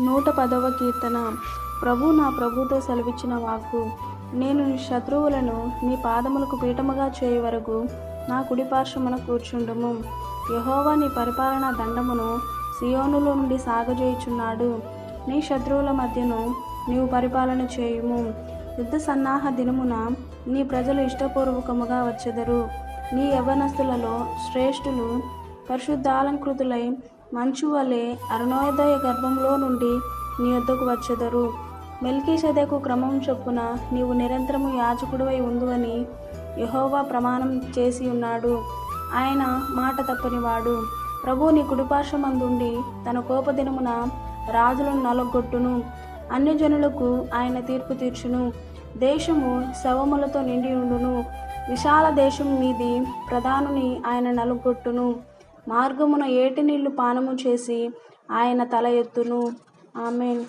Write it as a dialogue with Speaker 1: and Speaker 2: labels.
Speaker 1: 110వ కీర్తన. ప్రభు నా ప్రభుతో సెలవిచ్చిన వాక్కు. నేను నీ శత్రువులను నీ పాదములకు పీఠముగా చేయు వరకు నా కుడిపార్శ్వమున కూర్చుండుము. యెహోవా నీ పరిపాలనా దండమును సియోనులో నుండి సాగజేయుచున్నాడు. నీ శత్రువుల మధ్యను నీవు పరిపాలన చేయుము. యుద్ధ సన్నాహ దినమున నీ ప్రజలు ఇష్టపూర్వకముగా వచ్చెదరు. నీ యవ్వనస్తులలో శ్రేష్ఠులు పరిశుద్ధాలంకృతులై మంచు వలె అరుణోదయ గర్భంలో నుండి నీ యొద్దకు వచ్చెదరు. మెల్కీసెదెకు క్రమం చొప్పున నీవు నిరంతరము యాజకుడివై ఉందువని యెహోవా ప్రమాణం చేసి ఉన్నాడు. ఆయన మాట తప్పనివాడు. ప్రభు నీ కుడిపార్శ్వమందుండి తన కోపదినమున రాజులను నలగొట్టును. అన్యజనులకు ఆయన తీర్పు తీర్చును. దేశము శవములతో నిండి ఉండును. విశాల దేశం మీది ప్రధానుని ఆయన నలగొట్టును. మార్గమున ఏటి నీళ్లు పానము చేసి ఆయన తల ఎత్తును. ఆమేన్.